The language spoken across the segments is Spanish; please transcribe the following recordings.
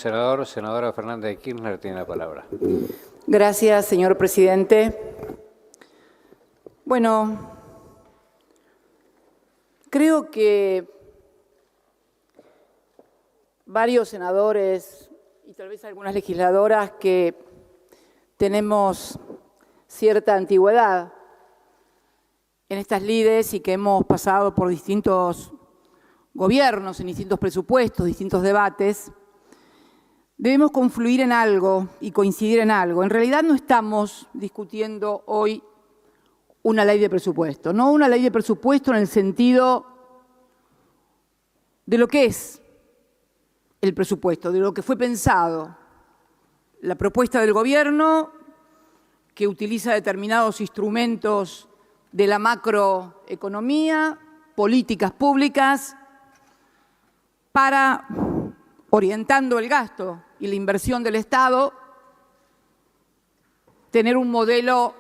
senador. Senadora Fernández de Kirchner tiene la palabra. Gracias, señor presidente. Bueno, creo que varios senadores y tal vez algunas legisladoras que tenemos cierta antigüedad en estas lides y que hemos pasado por distintos gobiernos, en distintos presupuestos, distintos debates, debemos confluir en algo y coincidir en algo. En realidad no estamos discutiendo hoy una ley de presupuesto, no una ley de presupuesto en el sentido de lo que es el presupuesto, de lo que fue pensado, la propuesta del gobierno que utiliza determinados instrumentos de la macroeconomía, políticas públicas, para, orientando el gasto y la inversión del Estado, tener un modelo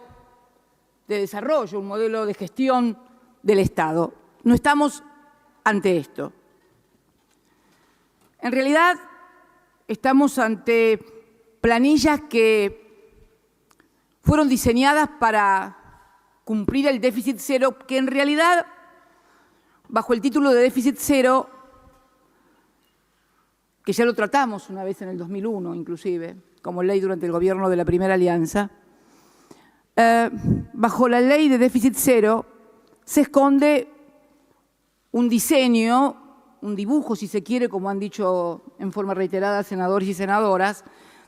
de desarrollo, un modelo de gestión del Estado. No estamos ante esto. En realidad, estamos ante planillas que fueron diseñadas para cumplir el déficit cero, que en realidad, bajo el título de déficit cero, que ya lo tratamos una vez en el 2001, inclusive, como ley durante el gobierno de la Primera Alianza, bajo la ley de déficit cero se esconde un diseño, un dibujo, si se quiere, como han dicho en forma reiterada senadores y senadoras,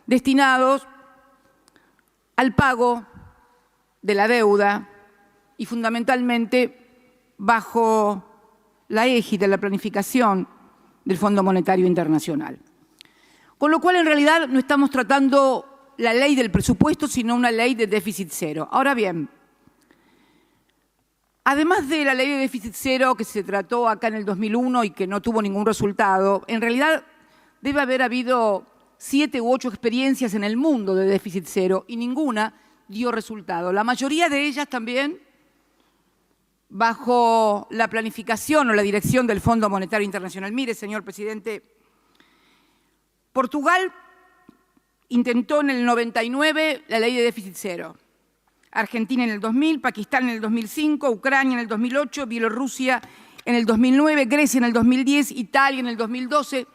destinados al pago de la deuda y fundamentalmente bajo la égida de la planificación del Fondo Monetario Internacional. Con lo cual, en realidad, no estamos tratando la ley del presupuesto, sino una ley de déficit cero. Ahora bien, además de la ley de déficit cero que se trató acá en el 2001 y que no tuvo ningún resultado, en realidad debe haber habido 7 u 8 experiencias en el mundo de déficit cero y ninguna dio resultado. La mayoría de ellas también bajo la planificación o la dirección del Fondo Monetario Internacional. Mire, señor presidente, Portugal intentó en el 99 la ley de déficit cero. Argentina en el 2000, Pakistán en el 2005, Ucrania en el 2008, Bielorrusia en el 2009, Grecia en el 2010, Italia en el 2012.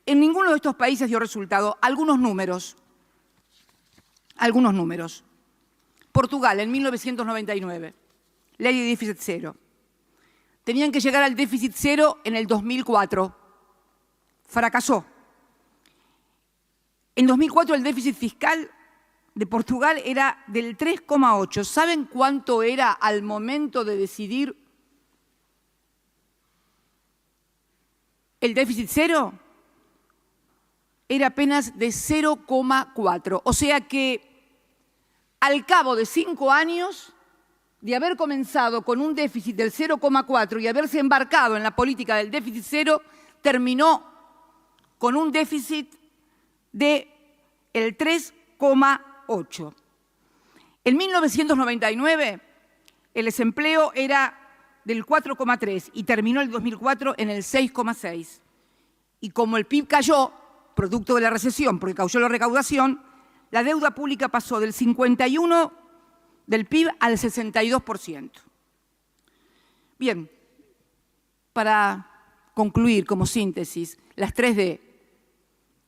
En ninguno de estos países dio resultado. Algunos números. Portugal en 1999, ley de déficit cero. Tenían que llegar al déficit cero en el 2004. Fracasó. En 2004 el déficit fiscal de Portugal era del 3,8. ¿Saben cuánto era al momento de decidir el déficit cero? Era apenas de 0,4. O sea que al cabo de 5 años de haber comenzado con un déficit del 0,4 y haberse embarcado en la política del déficit cero, terminó con un déficit del 3,8. En 1999 el desempleo era del 4,3 y terminó el 2004 en el 6,6. Y como el PIB cayó, producto de la recesión, porque cayó la recaudación, la deuda pública pasó del 51% del PIB al 62%. Bien, para concluir como síntesis, las 3D,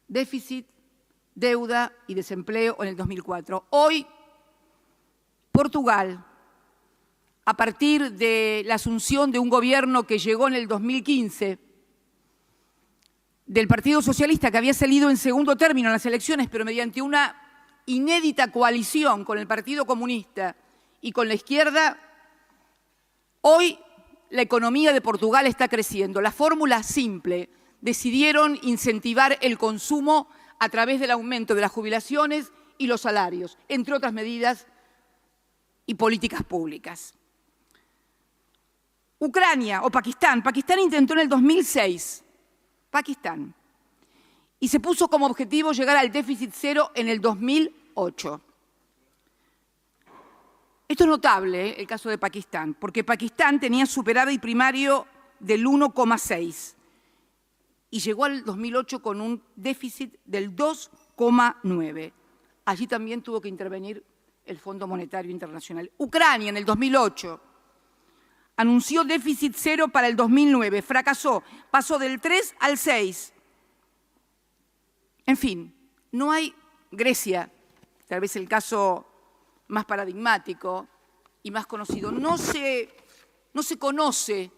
déficit, deuda y desempleo en el 2004. Hoy, Portugal, a partir de la asunción de un gobierno que llegó en el 2015, del Partido Socialista, que había salido en segundo término en las elecciones, pero mediante una inédita coalición con el Partido Comunista y con la izquierda, hoy la economía de Portugal está creciendo. La fórmula simple: decidieron incentivar el consumo a través del aumento de las jubilaciones y los salarios, entre otras medidas y políticas públicas. Ucrania o Pakistán. Pakistán intentó en el 2006. Pakistán. Y se puso como objetivo llegar al déficit cero en el 2008. Esto es notable, el caso de Pakistán, porque Pakistán tenía superávit primario del 1,6 y llegó al 2008 con un déficit del 2,9. Allí también tuvo que intervenir el Fondo Monetario Internacional. Ucrania, en el 2008, anunció déficit cero para el 2009, fracasó, pasó del 3 al 6. En fin, no hay Grecia, tal vez el caso más paradigmático y más conocido. No se conoce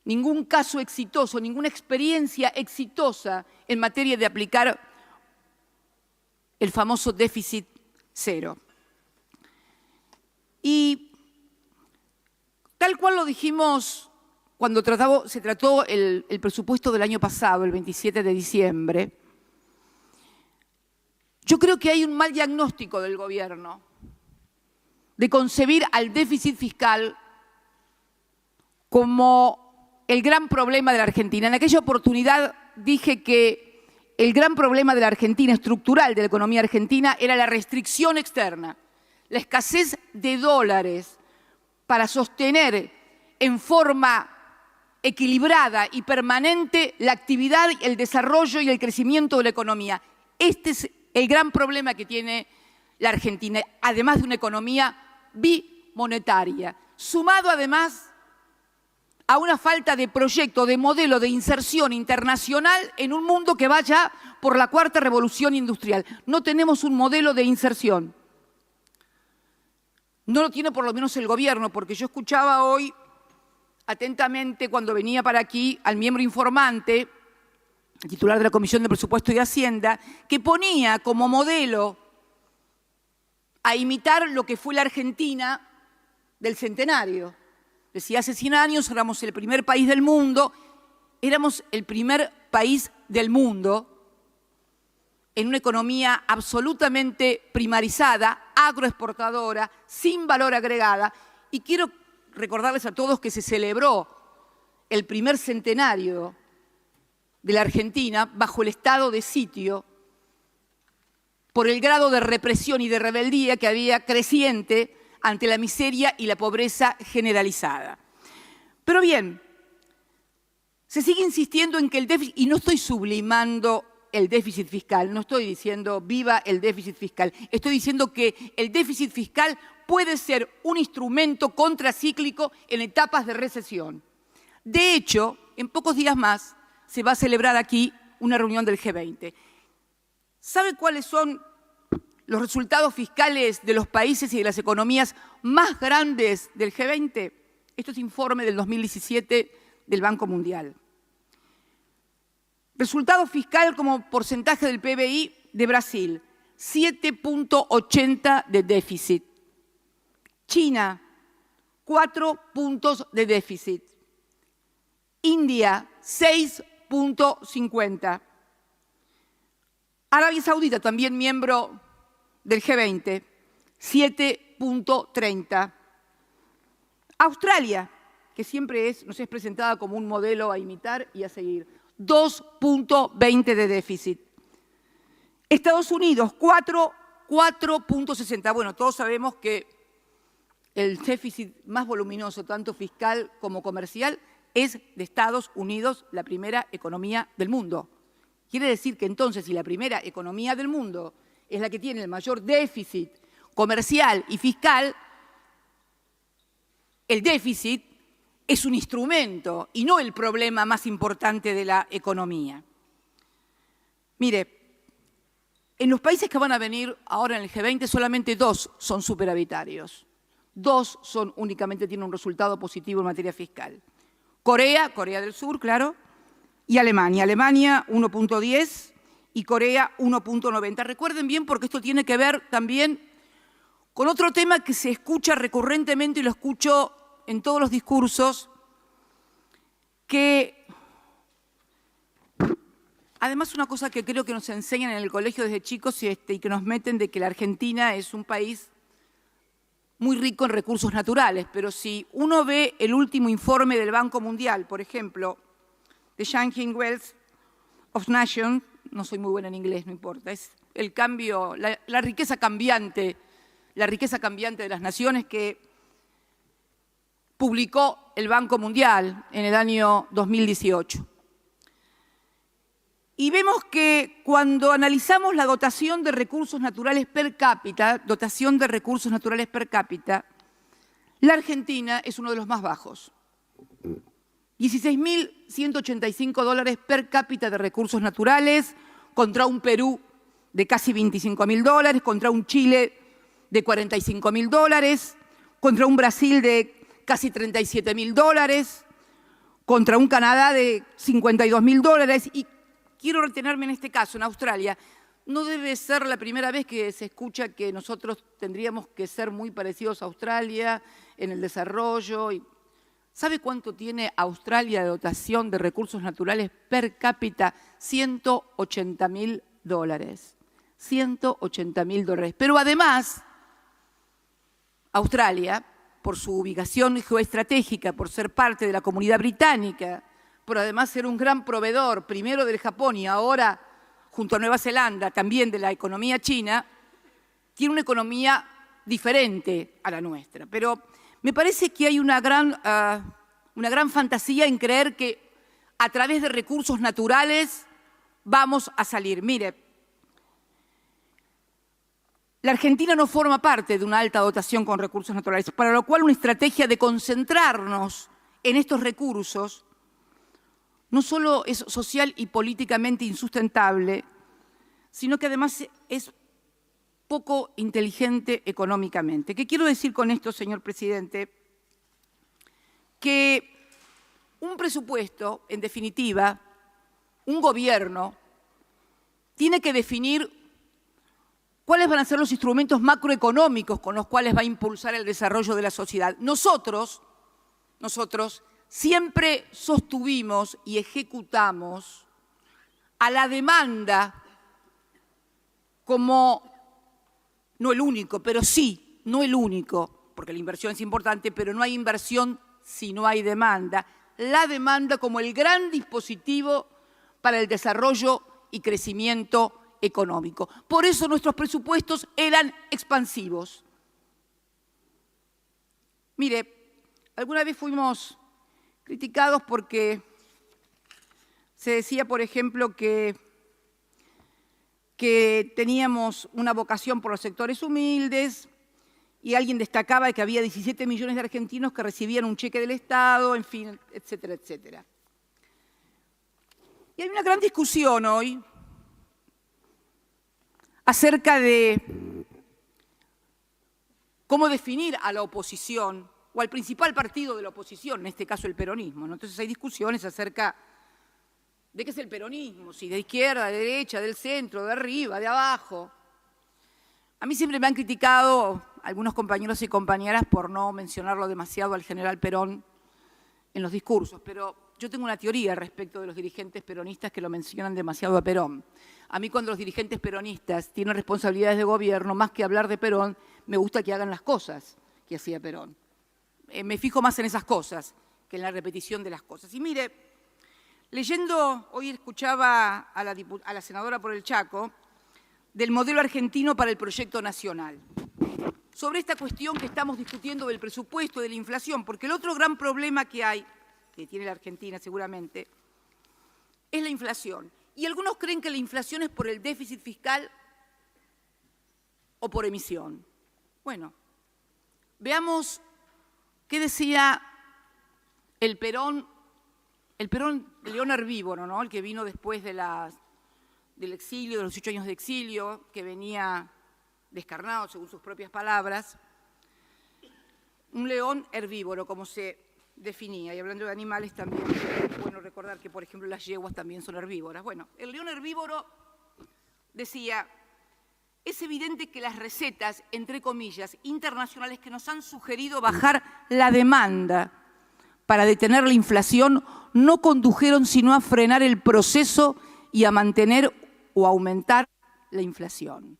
ningún caso exitoso, ninguna experiencia exitosa en materia de aplicar el famoso déficit cero. Y tal cual lo dijimos cuando se trató el presupuesto del año pasado, el 27 de diciembre, yo creo que hay un mal diagnóstico del gobierno de concebir al déficit fiscal como el gran problema de la Argentina. En aquella oportunidad dije que el gran problema de la Argentina, estructural de la economía argentina, era la restricción externa, la escasez de dólares para sostener en forma equilibrada y permanente la actividad, el desarrollo y el crecimiento de la economía. Este es el gran problema que tiene la Argentina, además de una economía bimonetaria, sumado además a una falta de proyecto, de modelo de inserción internacional en un mundo que va ya por la cuarta revolución industrial. No tenemos un modelo de inserción. No lo tiene por lo menos el gobierno, porque yo escuchaba hoy atentamente cuando venía para aquí al miembro informante, el titular de la Comisión de Presupuesto y Hacienda, que ponía como modelo a imitar lo que fue la Argentina del centenario. Decía, hace 100 años éramos el primer país del mundo, éramos el primer país del mundo en una economía absolutamente primarizada, agroexportadora, sin valor agregada. Y quiero recordarles a todos que se celebró el primer centenario de la Argentina bajo el estado de sitio por el grado de represión y de rebeldía que había creciente ante la miseria y la pobreza generalizada. Pero bien, se sigue insistiendo en que el déficit, y no estoy sublimando el déficit fiscal, no estoy diciendo viva el déficit fiscal, estoy diciendo que el déficit fiscal puede ser un instrumento contracíclico en etapas de recesión. De hecho, en pocos días más se va a celebrar aquí una reunión del G20. ¿Sabe cuáles son los resultados fiscales de los países y de las economías más grandes del G20? Esto es informe del 2017 del Banco Mundial. Resultado fiscal como porcentaje del PBI de Brasil, 7,80 de déficit. China, 4 puntos de déficit. India, 6,50. Arabia Saudita, también miembro del G20, 7,30. Australia, que siempre nos es presentada como un modelo a imitar y a seguir, 2,20 de déficit. Estados Unidos, 4,60. Bueno, todos sabemos que el déficit más voluminoso, tanto fiscal como comercial, es de Estados Unidos, la primera economía del mundo. Quiere decir que entonces, si la primera economía del mundo es la que tiene el mayor déficit comercial y fiscal, el déficit es un instrumento y no el problema más importante de la economía. Mire, en los países que van a venir ahora en el G20, solamente 2 son superavitarios. 2 únicamente tienen un resultado positivo en materia fiscal. Corea del Sur, claro, y Alemania. Alemania 1,10 y Corea 1,90. Recuerden bien, porque esto tiene que ver también con otro tema que se escucha recurrentemente y lo escucho en todos los discursos, que además una cosa que creo que nos enseñan en el colegio desde chicos y que nos meten de que la Argentina es un país muy rico en recursos naturales, pero si uno ve el último informe del Banco Mundial, por ejemplo, de Shrinking Wealth of Nations, no soy muy buena en inglés, no importa, es el cambio, la riqueza cambiante de las naciones que publicó el Banco Mundial en el año 2018. Y vemos que cuando analizamos la dotación de recursos naturales per cápita, la Argentina es uno de los más bajos. $16.185 per cápita de recursos naturales contra un Perú de casi $25.000, contra un Chile de $45.000, contra un Brasil de casi $37.000, contra un Canadá de $52.000. Y quiero retenerme en este caso, en Australia. No debe ser la primera vez que se escucha que nosotros tendríamos que ser muy parecidos a Australia en el desarrollo. ¿Sabe cuánto tiene Australia de dotación de recursos naturales per cápita? $180.000. $180.000. Pero además, Australia, por su ubicación geoestratégica, por ser parte de la Comunidad Británica, por además ser un gran proveedor, primero del Japón y ahora, junto a Nueva Zelanda, también de la economía china, tiene una economía diferente a la nuestra. Pero me parece que hay una gran fantasía en creer que a través de recursos naturales vamos a salir. Mire, la Argentina no forma parte de una alta dotación con recursos naturales, para lo cual una estrategia de concentrarnos en estos recursos no solo es social y políticamente insustentable, sino que además es poco inteligente económicamente. ¿Qué quiero decir con esto, señor presidente? Que un presupuesto, en definitiva, un gobierno, tiene que definir cuáles van a ser los instrumentos macroeconómicos con los cuales va a impulsar el desarrollo de la sociedad. Nosotros siempre sostuvimos y ejecutamos a la demanda como, no el único, pero sí, no el único, porque la inversión es importante, pero no hay inversión si no hay demanda. La demanda como el gran dispositivo para el desarrollo y crecimiento económico. Por eso nuestros presupuestos eran expansivos. Mire, alguna vez fuimos criticados porque se decía, por ejemplo, que teníamos una vocación por los sectores humildes y alguien destacaba que había 17 millones de argentinos que recibían un cheque del Estado, en fin, etcétera, etcétera. Y hay una gran discusión hoy acerca de cómo definir a la oposición o al principal partido de la oposición, en este caso el peronismo, ¿no? Entonces hay discusiones acerca de qué es el peronismo, si de izquierda, de derecha, del centro, de arriba, de abajo. A mí siempre me han criticado algunos compañeros y compañeras por no mencionarlo demasiado al general Perón en los discursos, pero yo tengo una teoría respecto de los dirigentes peronistas que lo mencionan demasiado a Perón. A mí cuando los dirigentes peronistas tienen responsabilidades de gobierno, más que hablar de Perón, me gusta que hagan las cosas que hacía Perón. Me fijo más en esas cosas que en la repetición de las cosas. Y mire, leyendo, hoy escuchaba a la senadora por el Chaco, del modelo argentino para el proyecto nacional, sobre esta cuestión que estamos discutiendo del presupuesto, de la inflación, porque el otro gran problema que hay, que tiene la Argentina seguramente, es la inflación. Y algunos creen que la inflación es por el déficit fiscal o por emisión. Bueno, veamos qué decía el Perón, el león herbívoro, ¿no? El que vino después del exilio, de los 18 años de exilio, que venía descarnado, según sus propias palabras. Un león herbívoro, como se definía, y hablando de animales también es bueno recordar que, por ejemplo, las yeguas también son herbívoras. Bueno, el león herbívoro decía: es evidente que las recetas, entre comillas, internacionales que nos han sugerido bajar la demanda para detener la inflación no condujeron sino a frenar el proceso y a mantener o aumentar la inflación.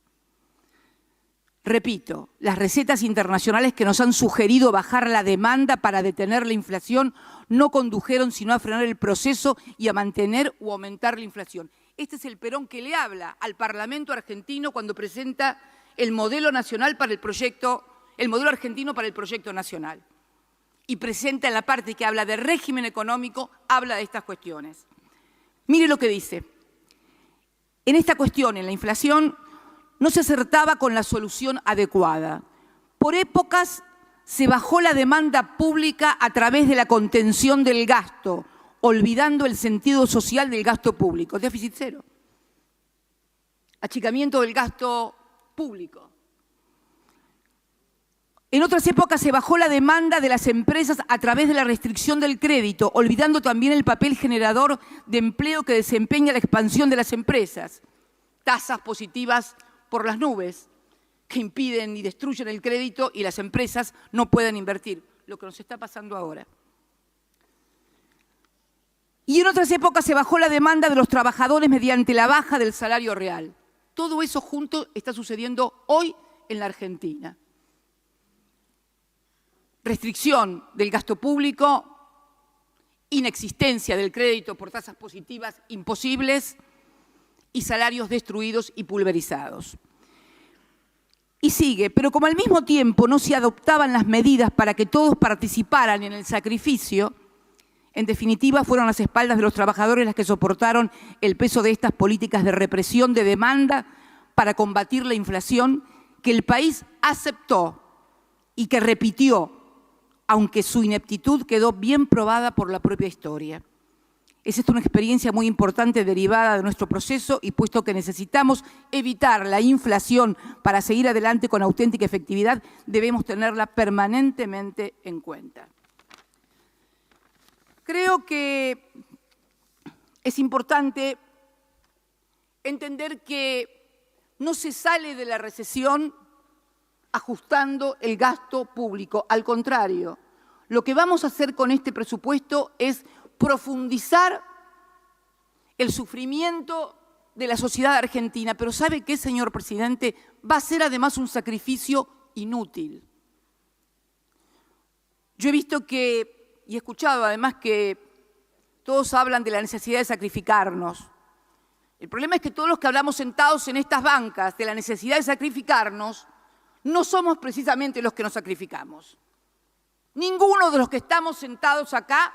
Repito, las recetas internacionales que nos han sugerido bajar la demanda para detener la inflación no condujeron sino a frenar el proceso y a mantener o aumentar la inflación. Este es el Perón que le habla al Parlamento argentino cuando presenta el modelo nacional para el modelo argentino para el proyecto nacional. Y presenta en la parte que habla de régimen económico, habla de estas cuestiones. Mire lo que dice. En esta cuestión, en la inflación, no se acertaba con la solución adecuada. Por épocas se bajó la demanda pública a través de la contención del gasto, olvidando el sentido social del gasto público. Déficit cero. Achicamiento del gasto público. En otras épocas se bajó la demanda de las empresas a través de la restricción del crédito, olvidando también el papel generador de empleo que desempeña la expansión de las empresas. Tasas positivas por las nubes que impiden y destruyen el crédito y las empresas no pueden invertir, lo que nos está pasando ahora. Y en otras épocas se bajó la demanda de los trabajadores mediante la baja del salario real. Todo eso junto está sucediendo hoy en la Argentina. Restricción del gasto público, inexistencia del crédito por tasas positivas imposibles y salarios destruidos y pulverizados. Y sigue, pero como al mismo tiempo no se adoptaban las medidas para que todos participaran en el sacrificio, en definitiva fueron las espaldas de los trabajadores las que soportaron el peso de estas políticas de represión de demanda para combatir la inflación que el país aceptó y que repitió, aunque su ineptitud quedó bien probada por la propia historia. Es esta una experiencia muy importante derivada de nuestro proceso y puesto que necesitamos evitar la inflación para seguir adelante con auténtica efectividad, debemos tenerla permanentemente en cuenta. Creo que es importante entender que no se sale de la recesión ajustando el gasto público. Al contrario, lo que vamos a hacer con este presupuesto es profundizar el sufrimiento de la sociedad argentina. Pero ¿sabe qué, señor presidente? Va a ser además un sacrificio inútil. Yo he visto que, y he escuchado además que todos hablan de la necesidad de sacrificarnos. El problema es que todos los que hablamos sentados en estas bancas de la necesidad de sacrificarnos, no somos precisamente los que nos sacrificamos. Ninguno de los que estamos sentados acá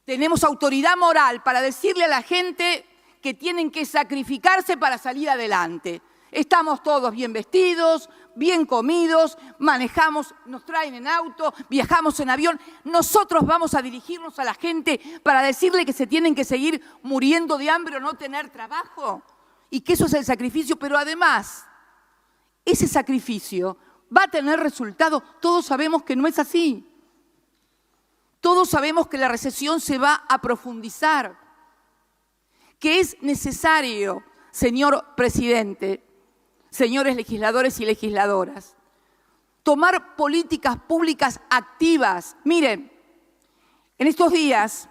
tenemos autoridad moral para decirle a la gente que tienen que sacrificarse para salir adelante. Estamos todos bien vestidos, bien comidos, manejamos, nos traen en auto, viajamos en avión. Nosotros vamos a dirigirnos a la gente para decirle que se tienen que seguir muriendo de hambre o no tener trabajo. Y que eso es el sacrificio, pero además, ese sacrificio va a tener resultado. Todos sabemos que no es así. Todos sabemos que la recesión se va a profundizar, que es necesario, señor presidente, señores legisladores y legisladoras, tomar políticas públicas activas. Miren, en estos días,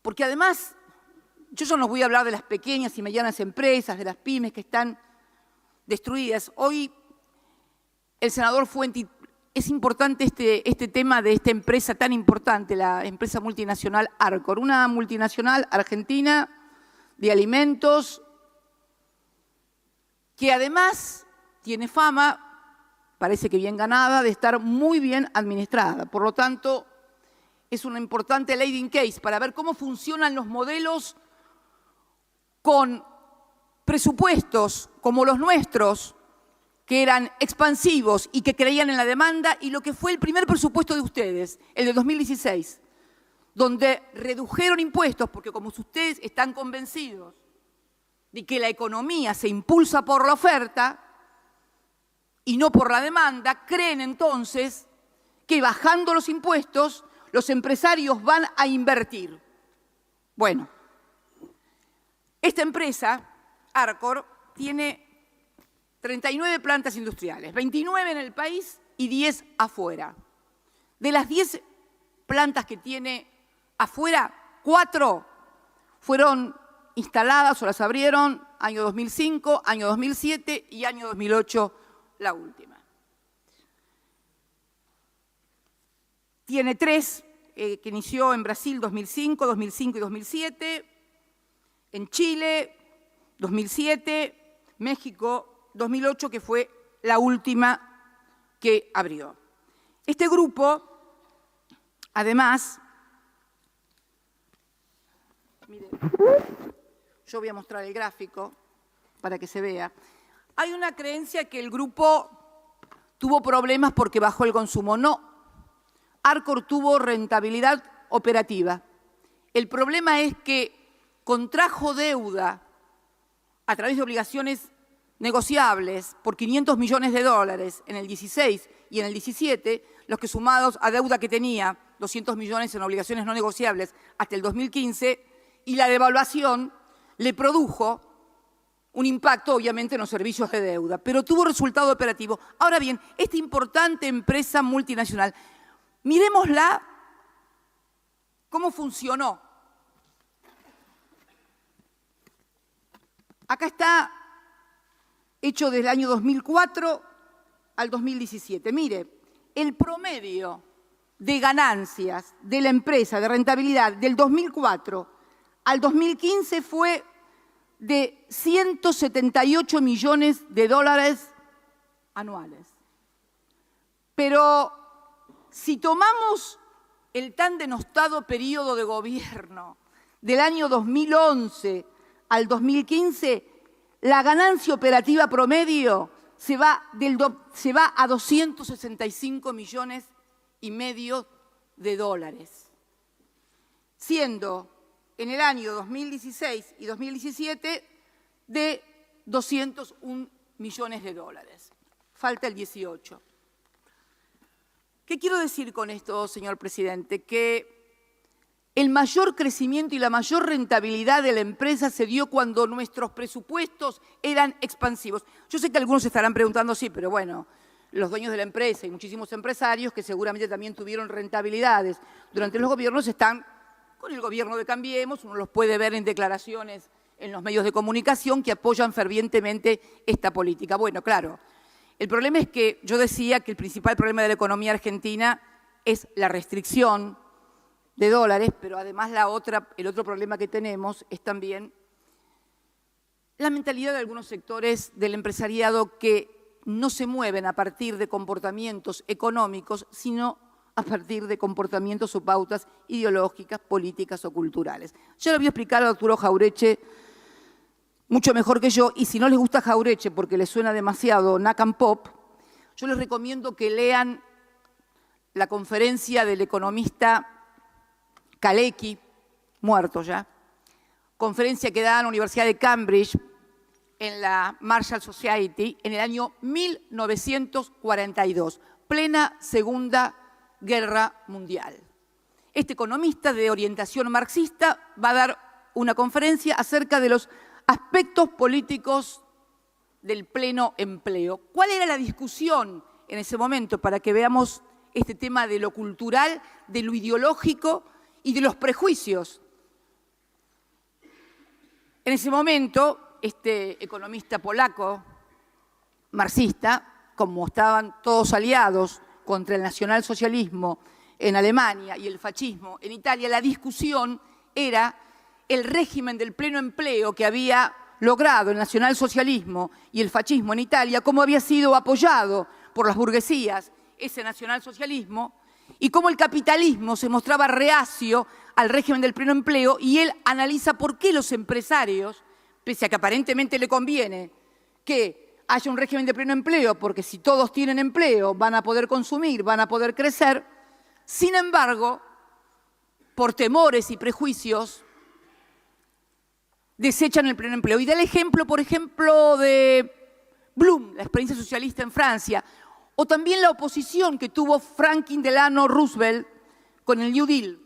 porque además yo ya no voy a hablar de las pequeñas y medianas empresas, de las pymes que están destruidas. Hoy el senador Fuenti, es importante este tema de esta empresa tan importante, la empresa multinacional Arcor, una multinacional argentina de alimentos que además tiene fama, parece que bien ganada, de estar muy bien administrada. Por lo tanto, es una importante leading case para ver cómo funcionan los modelos con presupuestos como los nuestros, que eran expansivos y que creían en la demanda, y lo que fue el primer presupuesto de ustedes, el de 2016, donde redujeron impuestos, porque como ustedes están convencidos de que la economía se impulsa por la oferta y no por la demanda, creen entonces que bajando los impuestos los empresarios van a invertir. Bueno, esta empresa, Arcor, tiene 39 plantas industriales, 29 en el país y 10 afuera. De las 10 plantas que tiene afuera, 4 fueron instaladas o las abrieron año 2005, año 2007 y año 2008 la última. Tiene 3 que inició en Brasil 2005 y 2007, en Chile 2007, México 2008, que fue la última que abrió. Este grupo, además, mire, yo voy a mostrar el gráfico para que se vea, hay una creencia que el grupo tuvo problemas porque bajó el consumo. No, Arcor tuvo rentabilidad operativa. El problema es que contrajo deuda a través de obligaciones negociables por 500 millones de dólares en el 16 y en el 17, los que sumados a deuda que tenía, 200 millones en obligaciones no negociables hasta el 2015, y la devaluación le produjo un impacto, obviamente, en los servicios de deuda, pero tuvo resultado operativo. Ahora bien, esta importante empresa multinacional, miremosla cómo funcionó. Acá está hecho desde el año 2004 al 2017. Mire, el promedio de ganancias de la empresa, de rentabilidad, del 2004 al 2015 fue de 178 millones de dólares anuales. Pero si tomamos el tan denostado periodo de gobierno del año 2011 al 2015, la ganancia operativa promedio se va a 265 millones y medio de dólares, siendo en el año 2016 y 2017 de 201 millones de dólares. Falta el 18. ¿Qué quiero decir con esto, señor presidente? Que el mayor crecimiento y la mayor rentabilidad de la empresa se dio cuando nuestros presupuestos eran expansivos. Yo sé que algunos estarán preguntando, sí, pero bueno, los dueños de la empresa y muchísimos empresarios que seguramente también tuvieron rentabilidades durante los gobiernos están con el gobierno de Cambiemos, uno los puede ver en declaraciones en los medios de comunicación que apoyan fervientemente esta política. Bueno, claro, el problema es que yo decía que el principal problema de la economía argentina es la restricción de dólares, pero además el otro problema que tenemos es también la mentalidad de algunos sectores del empresariado que no se mueven a partir de comportamientos económicos, sino a partir de comportamientos o pautas ideológicas, políticas o culturales. Yo le voy a explicar al doctor Jauretche mucho mejor que yo, y si no les gusta Jauretche porque les suena demasiado Nakam Pop, yo les recomiendo que lean la conferencia del economista Kalecki, muerto ya, conferencia que da en la Universidad de Cambridge en la Marshall Society en el año 1942, plena Segunda Guerra Mundial. Este economista de orientación marxista va a dar una conferencia acerca de los aspectos políticos del pleno empleo. ¿Cuál era la discusión en ese momento? Para que veamos este tema de lo cultural, de lo ideológico y de los prejuicios. En ese momento, este economista polaco, marxista, como estaban todos aliados contra el nacionalsocialismo en Alemania y el fascismo en Italia, la discusión era el régimen del pleno empleo que había logrado el nacionalsocialismo y el fascismo en Italia, cómo había sido apoyado por las burguesías ese nacionalsocialismo y cómo el capitalismo se mostraba reacio al régimen del pleno empleo, y él analiza por qué los empresarios, pese a que aparentemente le conviene que haya un régimen de pleno empleo, porque si todos tienen empleo van a poder consumir, van a poder crecer, sin embargo, por temores y prejuicios, desechan el pleno empleo. Y da el ejemplo, por ejemplo, de Blum, la experiencia socialista en Francia, o también la oposición que tuvo Franklin Delano Roosevelt con el New Deal.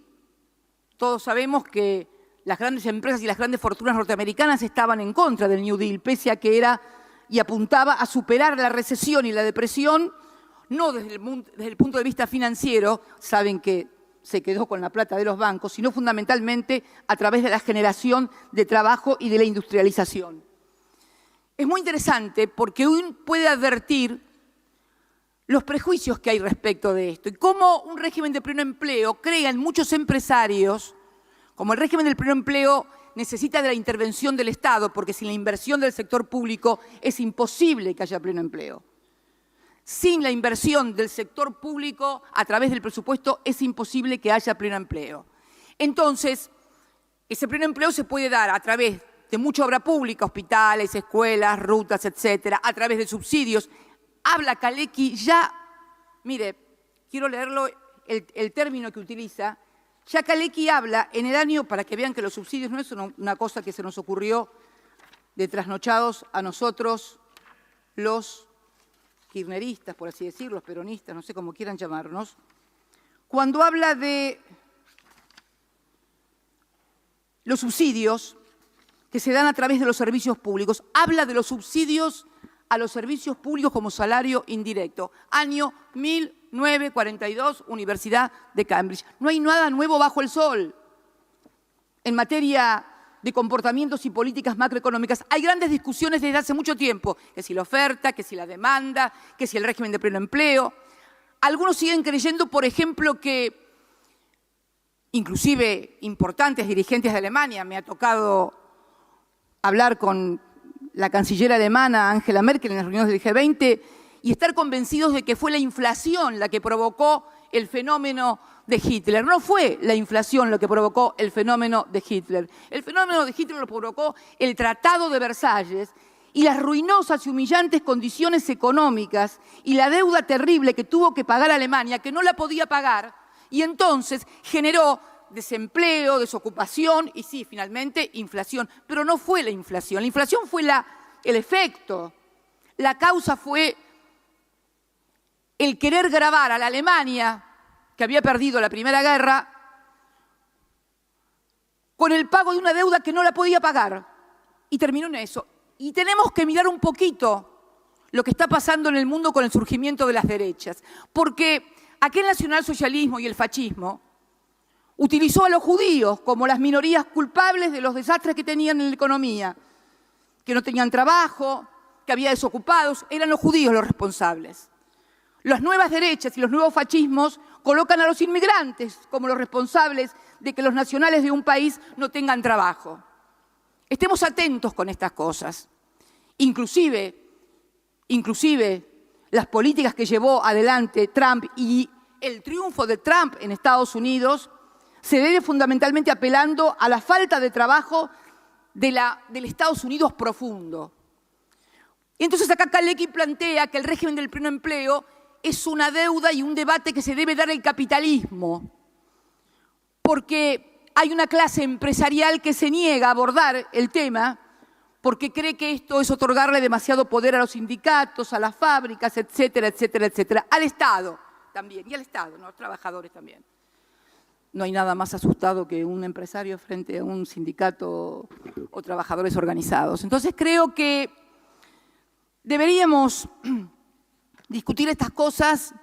Todos sabemos que las grandes empresas y las grandes fortunas norteamericanas estaban en contra del New Deal, pese a que era y apuntaba a superar la recesión y la depresión, no desde el punto de vista financiero, saben que se quedó con la plata de los bancos, sino fundamentalmente a través de la generación de trabajo y de la industrialización. Es muy interesante porque uno puede advertir los prejuicios que hay respecto de esto y cómo un régimen de pleno empleo crea en muchos empresarios, como el régimen del pleno empleo necesita de la intervención del Estado, porque sin la inversión del sector público es imposible que haya pleno empleo. Sin la inversión del sector público a través del presupuesto es imposible que haya pleno empleo. Entonces, ese pleno empleo se puede dar a través de mucha obra pública, hospitales, escuelas, rutas, etcétera, a través de subsidios. Habla Kalecki ya, mire, quiero leerlo el término que utiliza. Ya Kalecki habla en el año, para que vean que los subsidios no es una cosa que se nos ocurrió de trasnochados a nosotros, los kirchneristas, por así decirlo, los peronistas, no sé cómo quieran llamarnos, cuando habla de los subsidios que se dan a través de los servicios públicos, habla de los subsidios a los servicios públicos como salario indirecto. Año 1942, Universidad de Cambridge. No hay nada nuevo bajo el sol en materia de comportamientos y políticas macroeconómicas. Hay grandes discusiones desde hace mucho tiempo, que si la oferta, que si la demanda, que si el régimen de pleno empleo. Algunos siguen creyendo, por ejemplo, que inclusive importantes dirigentes de Alemania, me ha tocado hablar con la canciller alemana Angela Merkel en las reuniones del G20 y estar convencidos de que fue la inflación la que provocó el fenómeno de Hitler. No fue la inflación lo que provocó el fenómeno de Hitler. El fenómeno de Hitler lo provocó el Tratado de Versalles y las ruinosas y humillantes condiciones económicas y la deuda terrible que tuvo que pagar Alemania, que no la podía pagar, y entonces generó desempleo, desocupación y sí, finalmente, inflación. Pero no fue la inflación. La inflación fue el efecto. La causa fue el querer gravar a la Alemania, que había perdido la Primera Guerra, con el pago de una deuda que no la podía pagar. Y terminó en eso. Y tenemos que mirar un poquito lo que está pasando en el mundo con el surgimiento de las derechas. Porque aquel nacionalsocialismo y el fascismo utilizó a los judíos como las minorías culpables de los desastres que tenían en la economía, que no tenían trabajo, que había desocupados, eran los judíos los responsables. Las nuevas derechas y los nuevos fascismos colocan a los inmigrantes como los responsables de que los nacionales de un país no tengan trabajo. Estemos atentos con estas cosas. Inclusive las políticas que llevó adelante Trump y el triunfo de Trump en Estados Unidos se debe fundamentalmente apelando a la falta de trabajo del Estados Unidos profundo. Entonces acá Kalecki plantea que el régimen del pleno empleo es una deuda y un debate que se debe dar al capitalismo, porque hay una clase empresarial que se niega a abordar el tema porque cree que esto es otorgarle demasiado poder a los sindicatos, a las fábricas, etcétera, etcétera, etcétera, al Estado también, y al Estado, ¿no? A los trabajadores también. No hay nada más asustado que un empresario frente a un sindicato o trabajadores organizados. Entonces creo que deberíamos discutir estas cosas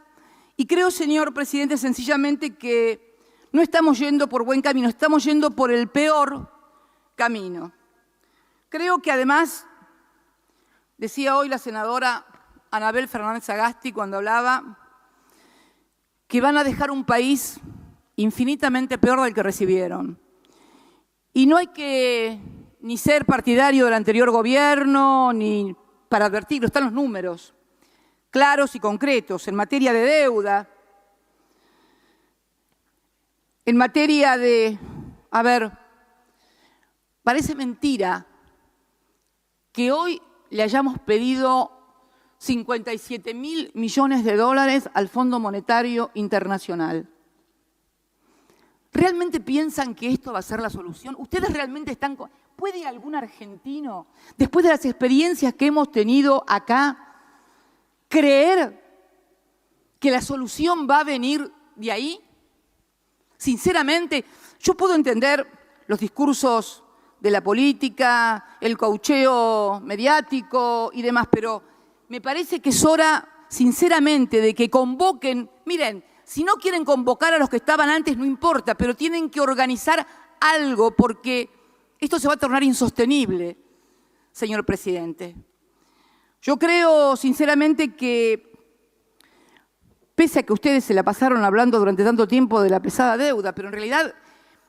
y creo, señor presidente, sencillamente que no estamos yendo por buen camino, estamos yendo por el peor camino. Creo que además, decía hoy la senadora Anabel Fernández Sagasti cuando hablaba, que van a dejar un país infinitamente peor del que recibieron. Y no hay que ni ser partidario del anterior gobierno, ni para advertirlo, están los números claros y concretos en materia de deuda, en materia de, parece mentira que hoy le hayamos pedido 57.000 millones de dólares al Fondo Monetario Internacional. ¿Realmente piensan que esto va a ser la solución? ¿Ustedes realmente están... ¿Puede algún argentino, después de las experiencias que hemos tenido acá, creer que la solución va a venir de ahí? Sinceramente, yo puedo entender los discursos de la política, el caucheo mediático y demás, pero me parece que es hora, sinceramente, de que convoquen... Miren, si no quieren convocar a los que estaban antes, no importa, pero tienen que organizar algo porque esto se va a tornar insostenible, señor presidente. Yo creo, sinceramente, que pese a que ustedes se la pasaron hablando durante tanto tiempo de la pesada deuda, pero en realidad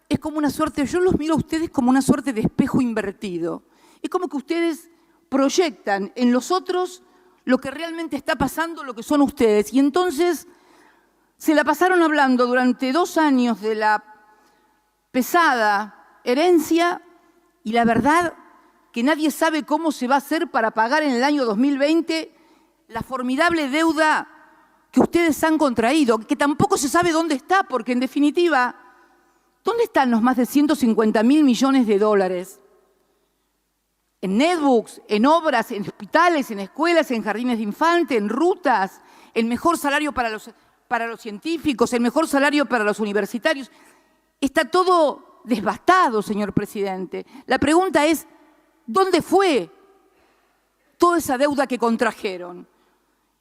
es como una suerte, yo los miro a ustedes como una suerte de espejo invertido. Es como que ustedes proyectan en los otros lo que realmente está pasando, lo que son ustedes. Y entonces se la pasaron hablando durante 2 años de la pesada herencia y la verdad que nadie sabe cómo se va a hacer para pagar en el año 2020 la formidable deuda que ustedes han contraído, que tampoco se sabe dónde está, porque en definitiva, ¿dónde están los más de 150.000 millones de dólares? En netbooks, en obras, en hospitales, en escuelas, en jardines de infantes, en rutas, el mejor salario para los científicos, el mejor salario para los universitarios. Está todo devastado, señor presidente. La pregunta es, ¿dónde fue toda esa deuda que contrajeron?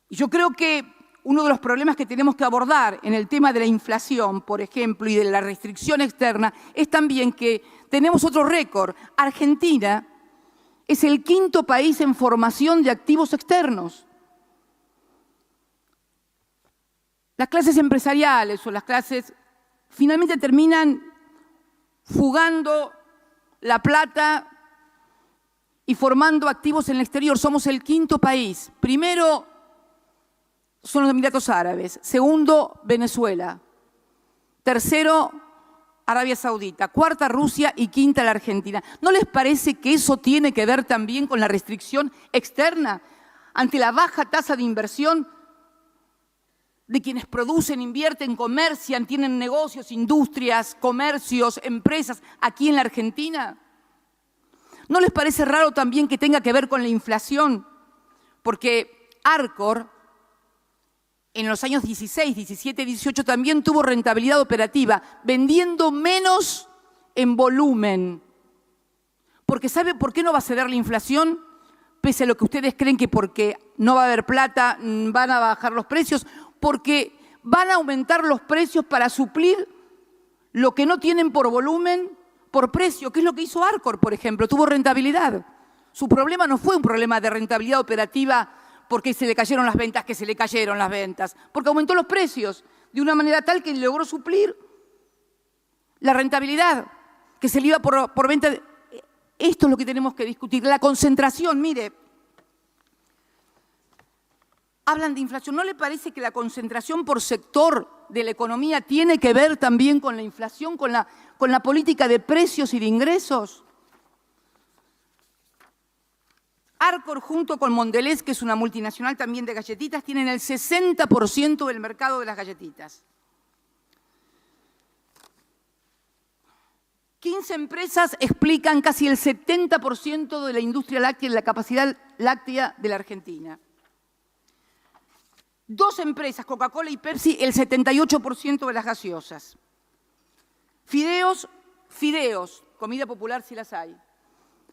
Y yo creo que uno de los problemas que tenemos que abordar en el tema de la inflación, por ejemplo, y de la restricción externa, es también que tenemos otro récord. Argentina es el 5º país en formación de activos externos. Las clases empresariales o las clases finalmente terminan fugando la plata y formando activos en el exterior. Somos el 5º país. Primero son los Emiratos Árabes. Segundo, Venezuela. Tercero, Arabia Saudita. Cuarta, Rusia. Y quinta, la Argentina. ¿No les parece que eso tiene que ver también con la restricción externa? Ante la baja tasa de inversión de quienes producen, invierten, comercian, tienen negocios, industrias, comercios, empresas aquí en la Argentina. ¿No les parece raro también que tenga que ver con la inflación? Porque Arcor, en los años 16, 17, 18, también tuvo rentabilidad operativa, vendiendo menos en volumen. Porque ¿sabe por qué no va a ceder la inflación? Pese a lo que ustedes creen que porque no va a haber plata van a bajar los precios, porque van a aumentar los precios para suplir lo que no tienen por volumen, por precio, que es lo que hizo Arcor, por ejemplo, tuvo rentabilidad. Su problema no fue un problema de rentabilidad operativa porque se le cayeron las ventas, que se le cayeron las ventas, porque aumentó los precios de una manera tal que logró suplir la rentabilidad que se le iba por venta. Esto es lo que tenemos que discutir. La concentración, mire, hablan de inflación. ¿No le parece que la concentración por sector de la economía tiene que ver también con la inflación, con la política de precios y de ingresos? Arcor, junto con Mondelez, que es una multinacional también de galletitas, tienen el 60% del mercado de las galletitas. 15 empresas explican casi el 70% de la industria láctea y de la capacidad láctea de la Argentina. 2 empresas, Coca-Cola y Pepsi, el 78% de las gaseosas. Fideos, comida popular si las hay.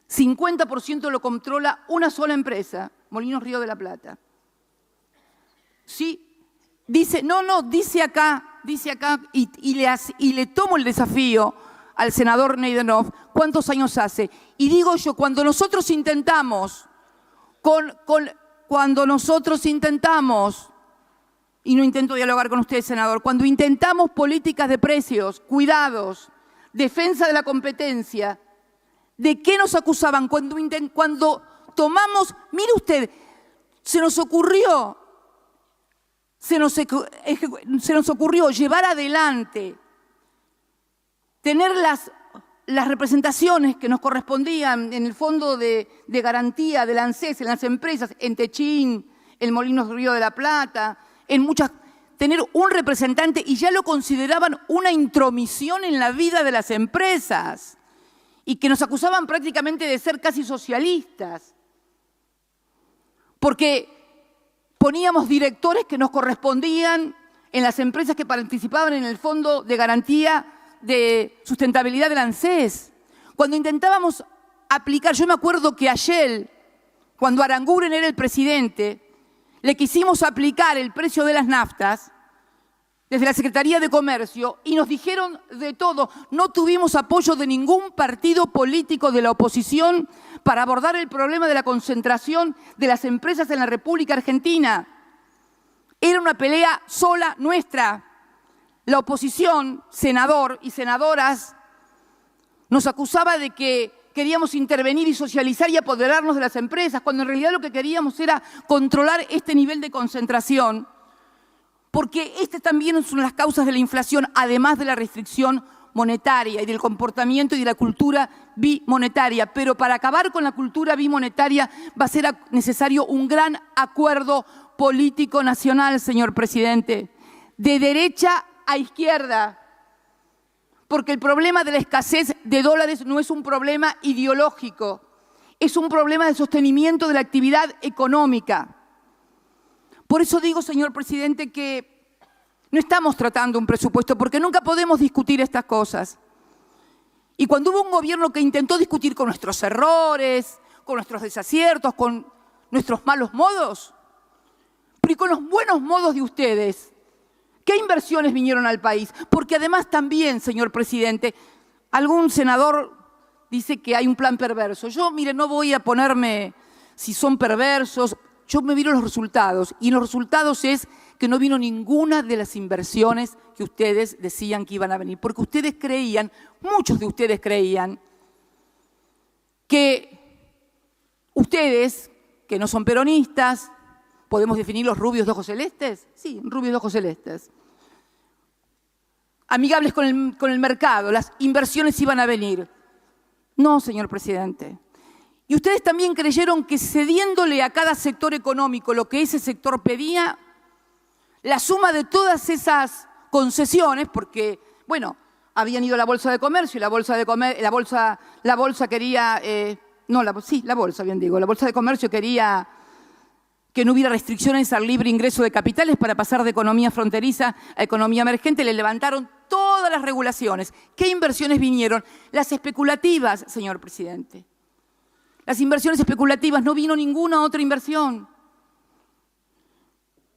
50% lo controla una sola empresa, Molinos Río de la Plata. Sí, dice acá, y le tomo el desafío al senador Neidenhoff, ¿cuántos años hace? Y digo yo, cuando nosotros intentamos, y no intento dialogar con usted, senador, cuando intentamos políticas de precios, cuidados, defensa de la competencia, ¿de qué nos acusaban? Cuando tomamos, mire usted, se nos ocurrió llevar adelante, tener las representaciones que nos correspondían en el fondo de garantía del ANSES, en las empresas, en Techín, en Molinos Río de la Plata, en muchas, tener un representante, y ya lo consideraban una intromisión en la vida de las empresas, y que nos acusaban prácticamente de ser casi socialistas, porque poníamos directores que nos correspondían en las empresas que participaban en el Fondo de Garantía de Sustentabilidad del ANSES. Cuando intentábamos aplicar, yo me acuerdo que a Shell, cuando Aranguren era el presidente, le quisimos aplicar el precio de las naftas desde la Secretaría de Comercio y nos dijeron de todo. No tuvimos apoyo de ningún partido político de la oposición para abordar el problema de la concentración de las empresas en la República Argentina. Era una pelea sola nuestra. La oposición, senador y senadoras, nos acusaba de que queríamos intervenir y socializar y apoderarnos de las empresas, cuando en realidad lo que queríamos era controlar este nivel de concentración, porque estas también son las causas de la inflación, además de la restricción monetaria y del comportamiento y de la cultura bimonetaria. Pero para acabar con la cultura bimonetaria va a ser necesario un gran acuerdo político nacional, señor presidente, de derecha a izquierda. Porque el problema de la escasez de dólares no es un problema ideológico, es un problema de sostenimiento de la actividad económica. Por eso digo, señor presidente, que no estamos tratando un presupuesto, porque nunca podemos discutir estas cosas. Y cuando hubo un gobierno que intentó discutir con nuestros errores, con nuestros desaciertos, con nuestros malos modos, pero y con los buenos modos de ustedes, ¿qué inversiones vinieron al país? Porque además también, señor presidente, algún senador dice que hay un plan perverso. Yo, mire, no voy a ponerme si son perversos. Yo me miro los resultados y los resultados es que no vino ninguna de las inversiones que ustedes decían que iban a venir. Porque ustedes creían, muchos de ustedes creían, que ustedes, que no son peronistas, ¿podemos definir los rubios de ojos celestes? Sí, rubios de ojos celestes. Amigables con el mercado, las inversiones iban a venir. No, señor presidente. Y ustedes también creyeron que cediéndole a cada sector económico lo que ese sector pedía, la suma de todas esas concesiones, porque, bueno, habían ido a la Bolsa de Comercio y la Bolsa de Comercio quería que no hubiera restricciones al libre ingreso de capitales para pasar de economía fronteriza a economía emergente, le levantaron todas las regulaciones. ¿Qué inversiones vinieron? Las especulativas, señor presidente. Las inversiones especulativas, no vino ninguna otra inversión.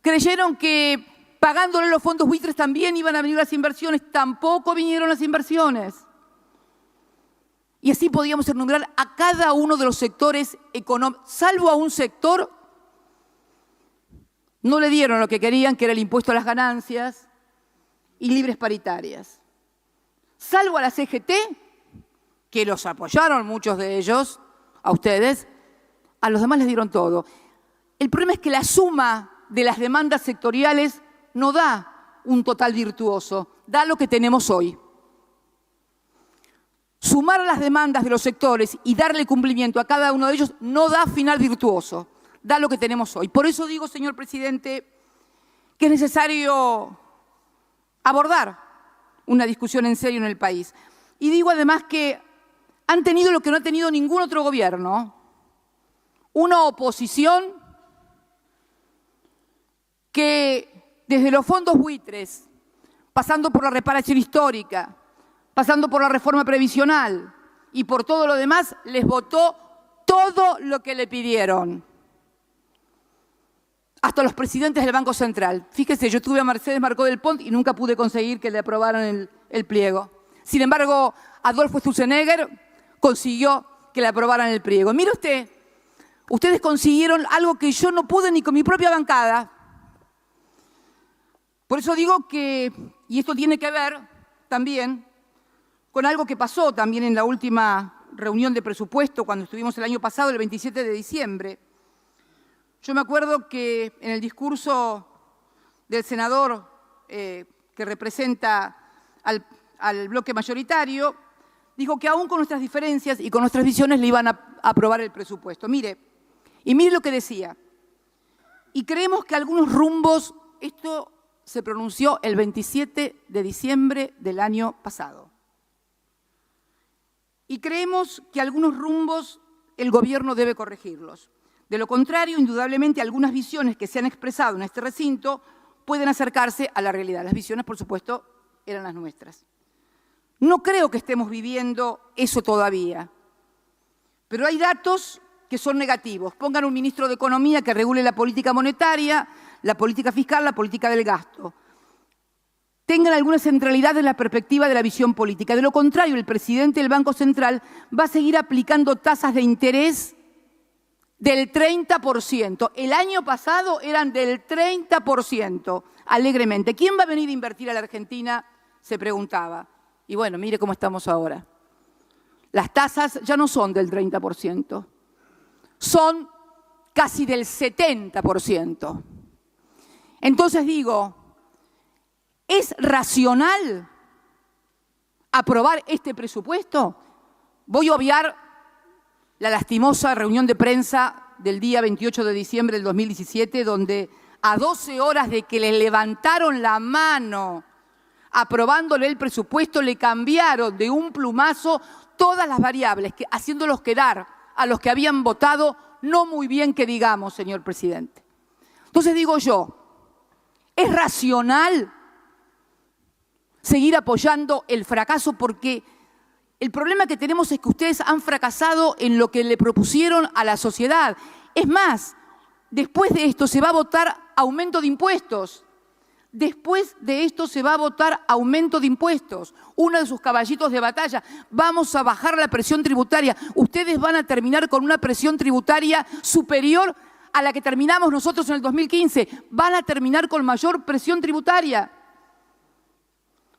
Creyeron que pagándole los fondos buitres también iban a venir las inversiones, tampoco vinieron las inversiones. Y así podíamos enumerar a cada uno de los sectores económicos, salvo a un sector, no le dieron lo que querían, que era el impuesto a las ganancias y libres paritarias. Salvo a la CGT, que los apoyaron muchos de ellos, a ustedes, a los demás les dieron todo. El problema es que la suma de las demandas sectoriales no da un total virtuoso, da lo que tenemos hoy. Sumar las demandas de los sectores y darle cumplimiento a cada uno de ellos no da final virtuoso, da lo que tenemos hoy. Por eso digo, señor presidente, que es necesario abordar una discusión en serio en el país. Y digo además que han tenido lo que no ha tenido ningún otro gobierno, una oposición que desde los fondos buitres, pasando por la reparación histórica, pasando por la reforma previsional y por todo lo demás, les votó todo lo que le pidieron. Hasta los presidentes del Banco Central. Fíjese, yo tuve a Mercedes Marcó del Pont y nunca pude conseguir que le aprobaran el pliego. Sin embargo, Adolfo Sturzenegger consiguió que le aprobaran el pliego. Mire usted, ustedes consiguieron algo que yo no pude ni con mi propia bancada. Por eso digo que, y esto tiene que ver también con algo que pasó también en la última reunión de presupuesto, cuando estuvimos el año pasado, el 27 de diciembre. Yo me acuerdo que en el discurso del senador que representa al bloque mayoritario, dijo que aún con nuestras diferencias y con nuestras visiones le iban a aprobar el presupuesto. Mire lo que decía. Y creemos que algunos rumbos, esto se pronunció el 27 de diciembre del año pasado. Y creemos que algunos rumbos el gobierno debe corregirlos. De lo contrario, indudablemente, algunas visiones que se han expresado en este recinto pueden acercarse a la realidad. Las visiones, por supuesto, eran las nuestras. No creo que estemos viviendo eso todavía, pero hay datos que son negativos. Pongan un ministro de Economía que regule la política monetaria, la política fiscal, la política del gasto. Tengan alguna centralidad en la perspectiva de la visión política. De lo contrario, el presidente del Banco Central va a seguir aplicando tasas de interés del 30%. El año pasado eran del 30%, alegremente. ¿Quién va a venir a invertir a la Argentina? Se preguntaba. Y bueno, mire cómo estamos ahora. Las tasas ya no son del 30%, son casi del 70%. Entonces digo, ¿es racional aprobar este presupuesto? Voy a obviar la lastimosa reunión de prensa del día 28 de diciembre del 2017, donde a 12 horas de que le levantaron la mano aprobándole el presupuesto, le cambiaron de un plumazo todas las variables, haciéndolos quedar a los que habían votado no muy bien que digamos, señor presidente. Entonces digo yo, ¿es racional seguir apoyando el fracaso? Porque el problema que tenemos es que ustedes han fracasado en lo que le propusieron a la sociedad. Es más, después de esto se va a votar aumento de impuestos. Después de esto se va a votar aumento de impuestos. Uno de sus caballitos de batalla. Vamos a bajar la presión tributaria. Ustedes van a terminar con una presión tributaria superior a la que terminamos nosotros en el 2015. Van a terminar con mayor presión tributaria,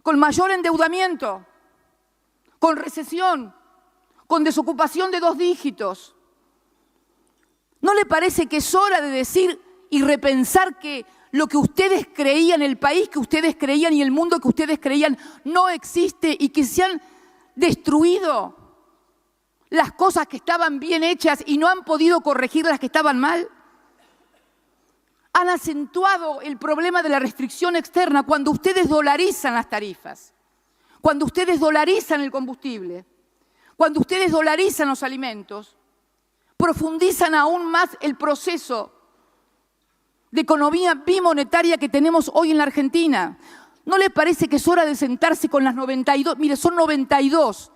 con mayor endeudamiento, con recesión, con desocupación de 2 dígitos. ¿No le parece que es hora de decir y repensar que lo que ustedes creían, el país que ustedes creían y el mundo que ustedes creían no existe y que se han destruido las cosas que estaban bien hechas y no han podido corregir las que estaban mal? Han acentuado el problema de la restricción externa cuando ustedes dolarizan las tarifas, cuando ustedes dolarizan el combustible, cuando ustedes dolarizan los alimentos, profundizan aún más el proceso de economía bimonetaria que tenemos hoy en la Argentina. ¿No les parece que es hora de sentarse con las 92? Mire, son 92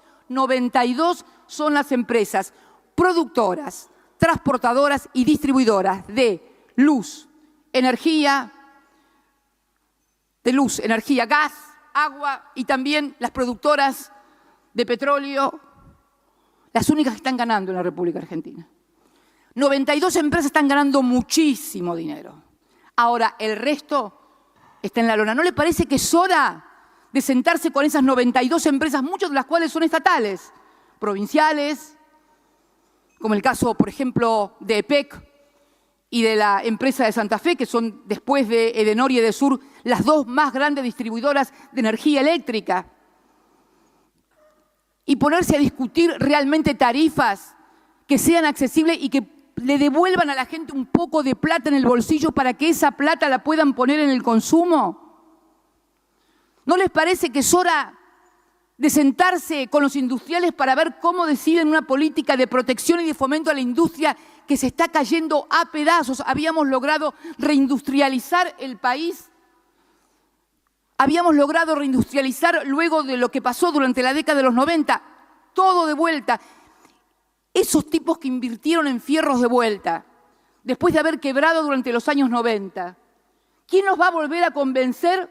son las empresas productoras, transportadoras y distribuidoras de luz, energía, gas, agua y también las productoras de petróleo, las únicas que están ganando en la República Argentina. 92 empresas están ganando muchísimo dinero. Ahora, el resto está en la lona. ¿No le parece que es hora de sentarse con esas 92 empresas, muchas de las cuales son estatales, provinciales, como el caso, por ejemplo, de EPEC y de la empresa de Santa Fe, que son, después de Edenor y Edesur, las 2 más grandes distribuidoras de energía eléctrica? Y ponerse a discutir realmente tarifas que sean accesibles y que le devuelvan a la gente un poco de plata en el bolsillo para que esa plata la puedan poner en el consumo. ¿No les parece que es hora de sentarse con los industriales para ver cómo deciden una política de protección y de fomento a la industria que se está cayendo a pedazos? Habíamos logrado reindustrializar el país. Habíamos logrado reindustrializar luego de lo que pasó durante la década de los 90. Todo de vuelta. Esos tipos que invirtieron en fierros de vuelta, después de haber quebrado durante los años 90, ¿quién nos va a volver a convencer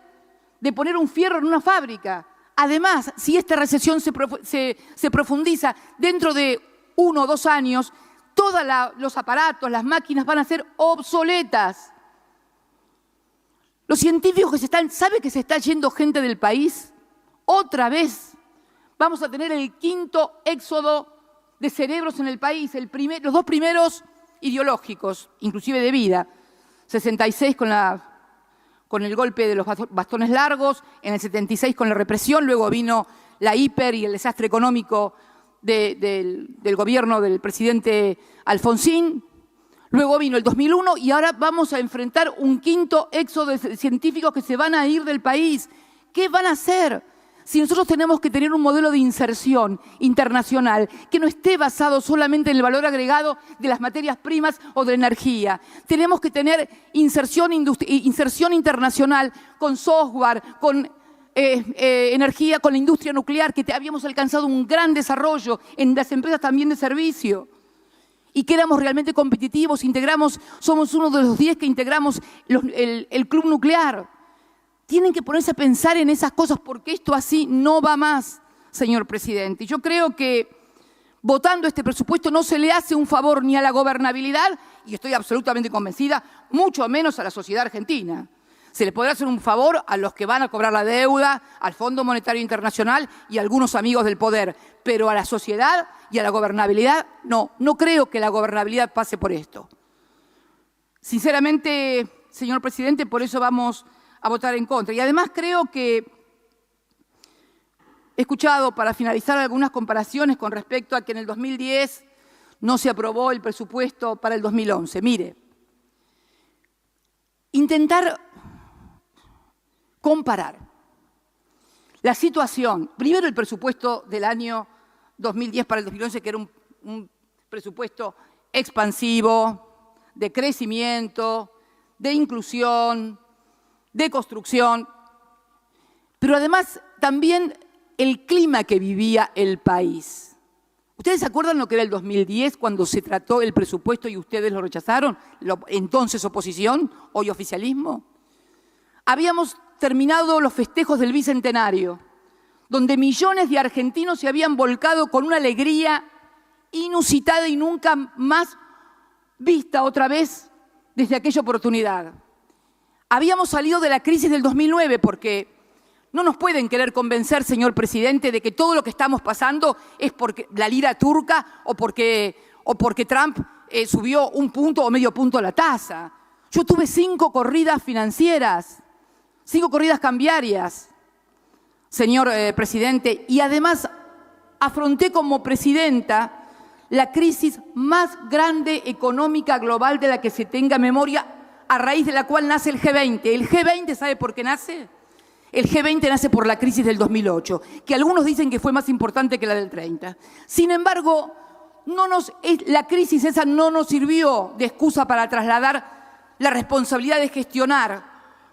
de poner un fierro en una fábrica? Además, si esta recesión se profundiza, dentro de 1 o 2 años, todos los aparatos, las máquinas van a ser obsoletas. Los científicos ¿sabe que se está yendo gente del país? Otra vez vamos a tener el 5º éxodo de cerebros en el país, los 2 primeros ideológicos, inclusive de vida, 66 con el golpe de los bastones largos, en el 76 con la represión, luego vino la hiper y el desastre económico del gobierno del presidente Alfonsín, luego vino el 2001 y ahora vamos a enfrentar un 5º éxodo de científicos que se van a ir del país. ¿Qué van a hacer? Si nosotros tenemos que tener un modelo de inserción internacional que no esté basado solamente en el valor agregado de las materias primas o de la energía, tenemos que tener inserción internacional con software, con energía, con la industria nuclear, que habíamos alcanzado un gran desarrollo en las empresas también de servicio y que éramos realmente competitivos, somos uno de los 10 que integramos el club nuclear. Tienen que ponerse a pensar en esas cosas porque esto así no va más, señor presidente. Y yo creo que votando este presupuesto no se le hace un favor ni a la gobernabilidad, y estoy absolutamente convencida, mucho menos a la sociedad argentina. Se le podrá hacer un favor a los que van a cobrar la deuda, al Fondo Monetario Internacional y a algunos amigos del poder, pero a la sociedad y a la gobernabilidad no creo que la gobernabilidad pase por esto. Sinceramente, señor presidente, por eso vamos a votar en contra. Y además creo que he escuchado, para finalizar, algunas comparaciones con respecto a que en el 2010 no se aprobó el presupuesto para el 2011. Mire, intentar comparar la situación, primero el presupuesto del año 2010 para el 2011, que era un presupuesto expansivo, de crecimiento, de inclusión, de construcción, pero además también el clima que vivía el país. ¿Ustedes se acuerdan lo que era el 2010 cuando se trató el presupuesto y ustedes lo rechazaron? Entonces oposición, hoy oficialismo. Habíamos terminado los festejos del Bicentenario, donde millones de argentinos se habían volcado con una alegría inusitada y nunca más vista otra vez desde aquella oportunidad. Habíamos salido de la crisis del 2009 porque no nos pueden querer convencer, señor presidente, de que todo lo que estamos pasando es porque la lira turca o porque Trump subió 1 punto o medio punto la tasa. Yo tuve 5 corridas financieras, 5 corridas cambiarias, señor presidente, y además afronté como presidenta la crisis más grande económica global de la que se tenga memoria, a raíz de la cual nace el G20. ¿El G20 sabe por qué nace? El G20 nace por la crisis del 2008, que algunos dicen que fue más importante que la del 30. Sin embargo, la crisis esa no nos sirvió de excusa para trasladar la responsabilidad de gestionar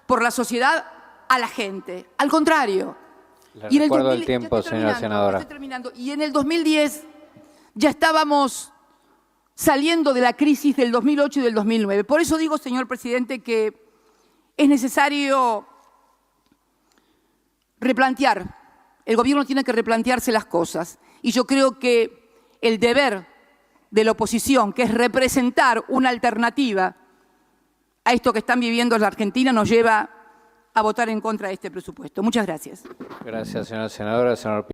por la sociedad a la gente. Al contrario. Le recuerdo el tiempo, señora senadora. Estoy terminando. Y en el 2010 ya estábamos saliendo de la crisis del 2008 y del 2009. Por eso digo, señor presidente, que es necesario replantear. El gobierno tiene que replantearse las cosas. Y yo creo que el deber de la oposición, que es representar una alternativa a esto que están viviendo en la Argentina, nos lleva a votar en contra de este presupuesto. Muchas gracias. Gracias, señora senadora. Señor